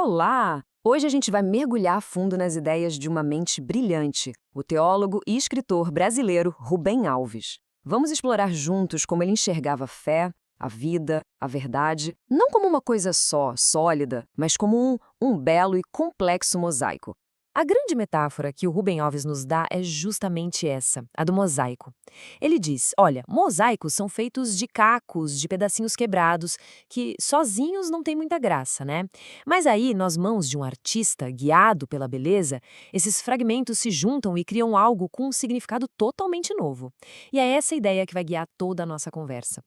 Olá! Hoje a gente vai mergulhar a fundo nas ideias de uma mente brilhante, o teólogo e escritor brasileiro Rubem Alves. Vamos explorar juntos como ele enxergava a fé, a vida, a verdade, não como uma coisa só, sólida, mas como um belo e complexo mosaico. A grande metáfora que o Rubem Alves nos dá é justamente essa, a do mosaico. Ele diz, olha, mosaicos são feitos de cacos, de pedacinhos quebrados, que sozinhos não tem muita graça, né? Mas aí, nas mãos de um artista, guiado pela beleza, esses fragmentos se juntam e criam algo com um significado totalmente novo. E é essa ideia que vai guiar toda a nossa conversa.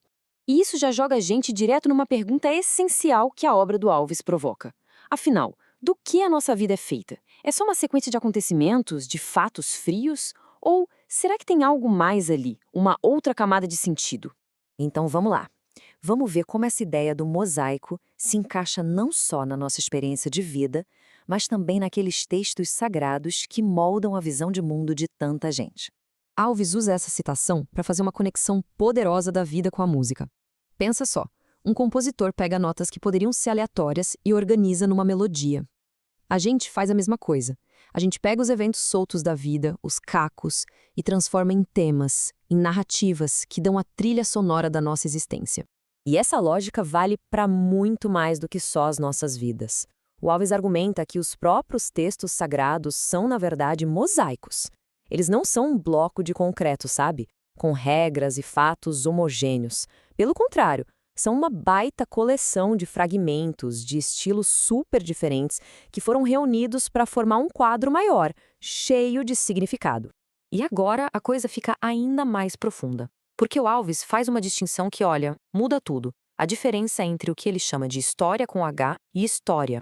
E isso já joga a gente direto numa pergunta essencial que a obra do Alves provoca. Afinal, do que a nossa vida é feita? É só uma sequência de acontecimentos, de fatos frios? Ou será que tem algo mais ali, uma outra camada de sentido? Então vamos lá. Vamos ver como essa ideia do mosaico se encaixa não só na nossa experiência de vida, mas também naqueles textos sagrados que moldam a visão de mundo de tanta gente. Alves usa essa citação para fazer uma conexão poderosa da vida com a música. Pensa só, um compositor pega notas que poderiam ser aleatórias e organiza numa melodia. A gente faz a mesma coisa. A gente pega os eventos soltos da vida, os cacos, e transforma em temas, em narrativas que dão a trilha sonora da nossa existência. E essa lógica vale para muito mais do que só as nossas vidas. O Alves argumenta que os próprios textos sagrados são, na verdade, mosaicos. Eles não são um bloco de concreto, sabe? Com regras e fatos homogêneos. Pelo contrário, são uma baita coleção de fragmentos de estilos super diferentes que foram reunidos para formar um quadro maior, cheio de significado. E agora a coisa fica ainda mais profunda. Porque o Alves faz uma distinção que, olha, muda tudo. A diferença entre o que ele chama de história com H e história.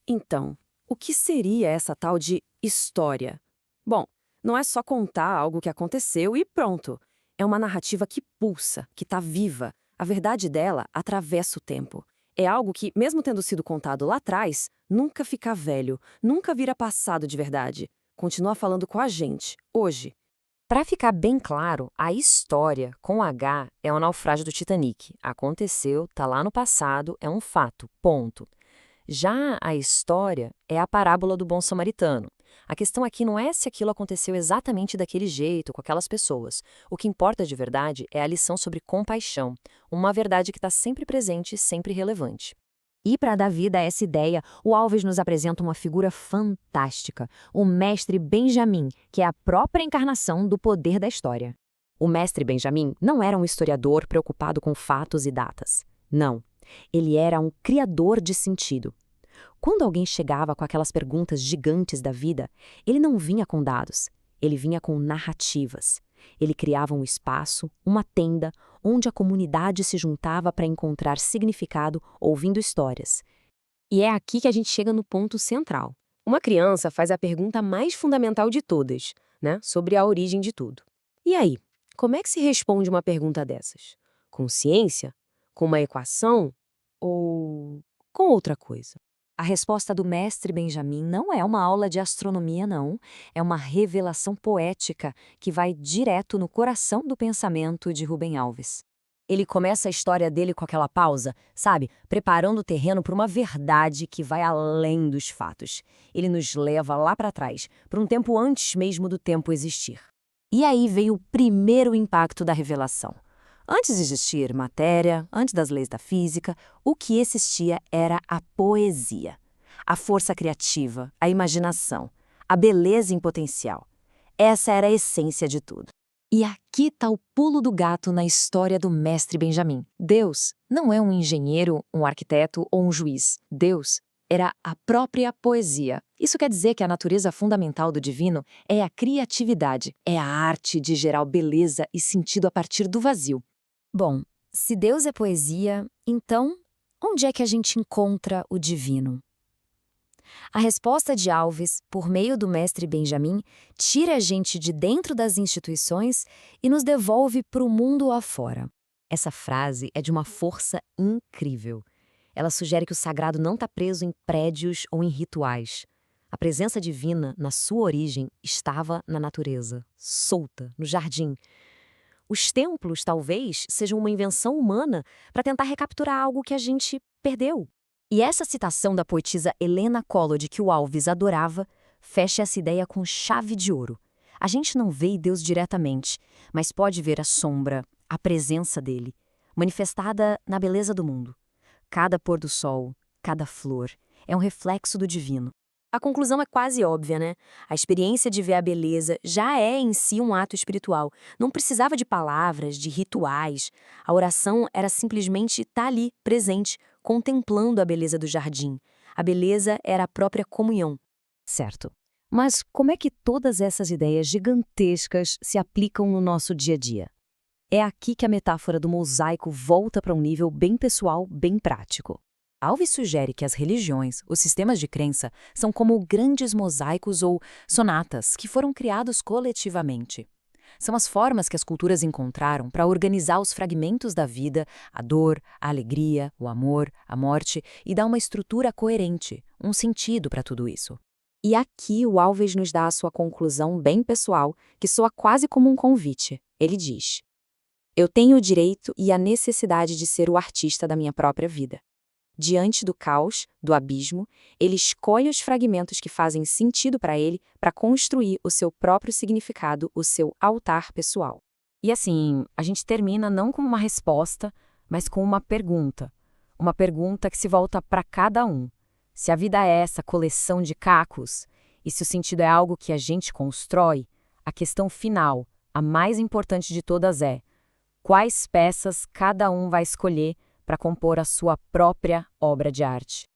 Então, o que seria essa tal de história? Bom, não é só contar algo que aconteceu e pronto. É uma narrativa que pulsa, que está viva. A verdade dela atravessa o tempo. É algo que, mesmo tendo sido contado lá atrás, nunca fica velho, nunca vira passado de verdade. Continua falando com a gente, hoje. Para ficar bem claro, a história, com H, é o naufrágio do Titanic. Aconteceu, está lá no passado, é um fato, ponto. Já a história é a parábola do bom samaritano. A questão aqui não é se aquilo aconteceu exatamente daquele jeito, com aquelas pessoas. O que importa de verdade é a lição sobre compaixão, uma verdade que está sempre presente e sempre relevante. E para dar vida a essa ideia, o Alves nos apresenta uma figura fantástica, o mestre Benjamin, que é a própria encarnação do poder da história. O mestre Benjamin não era um historiador preocupado com fatos e datas. Não. Ele era um criador de sentido. Quando alguém chegava com aquelas perguntas gigantes da vida, ele não vinha com dados, ele vinha com narrativas. Ele criava um espaço, uma tenda, onde a comunidade se juntava para encontrar significado ouvindo histórias. E é aqui que a gente chega no ponto central. Uma criança faz a pergunta mais fundamental de todas, né, sobre a origem de tudo. E aí, como é que se responde uma pergunta dessas? Com ciência? Com uma equação? Ou com outra coisa? A resposta do mestre Benjamin não é uma aula de astronomia, não. É uma revelação poética que vai direto no coração do pensamento de Rubem Alves. Ele começa a história dele com aquela pausa, sabe? Preparando o terreno para uma verdade que vai além dos fatos. Ele nos leva lá para trás, para um tempo antes mesmo do tempo existir. E aí veio o primeiro impacto da revelação. Antes de existir matéria, antes das leis da física, o que existia era a poesia. A força criativa, a imaginação, a beleza em potencial. Essa era a essência de tudo. E aqui está o pulo do gato na história do mestre Benjamin. Deus não é um engenheiro, um arquiteto ou um juiz. Deus era a própria poesia. Isso quer dizer que a natureza fundamental do divino é a criatividade, é a arte de gerar beleza e sentido a partir do vazio. Bom, se Deus é poesia, então onde é que a gente encontra o divino? A resposta de Alves, por meio do mestre Benjamin, tira a gente de dentro das instituições e nos devolve para o mundo afora. Essa frase é de uma força incrível. Ela sugere que o sagrado não está preso em prédios ou em rituais. A presença divina, na sua origem, estava na natureza, solta, no jardim. Os templos, talvez, sejam uma invenção humana para tentar recapturar algo que a gente perdeu. E essa citação da poetisa Helena Collodi, que o Alves adorava, fecha essa ideia com chave de ouro. A gente não vê Deus diretamente, mas pode ver a sombra, a presença dele, manifestada na beleza do mundo. Cada pôr do sol, cada flor, é um reflexo do divino. A conclusão é quase óbvia, né? A experiência de ver a beleza já é em si um ato espiritual. Não precisava de palavras, de rituais. A oração era simplesmente estar ali, presente, contemplando a beleza do jardim. A beleza era a própria comunhão. Certo. Mas como é que todas essas ideias gigantescas se aplicam no nosso dia a dia? É aqui que a metáfora do mosaico volta para um nível bem pessoal, bem prático. Alves sugere que as religiões, os sistemas de crença, são como grandes mosaicos ou sonatas que foram criados coletivamente. São as formas que as culturas encontraram para organizar os fragmentos da vida, a dor, a alegria, o amor, a morte, e dar uma estrutura coerente, um sentido para tudo isso. E aqui o Alves nos dá a sua conclusão bem pessoal, que soa quase como um convite. Ele diz: eu tenho o direito e a necessidade de ser o artista da minha própria vida. Diante do caos, do abismo, ele escolhe os fragmentos que fazem sentido para ele para construir o seu próprio significado, o seu altar pessoal. E assim, a gente termina não com uma resposta, mas com uma pergunta. Uma pergunta que se volta para cada um. Se a vida é essa coleção de cacos, e se o sentido é algo que a gente constrói, a questão final, a mais importante de todas é: quais peças cada um vai escolher para compor a sua própria obra de arte?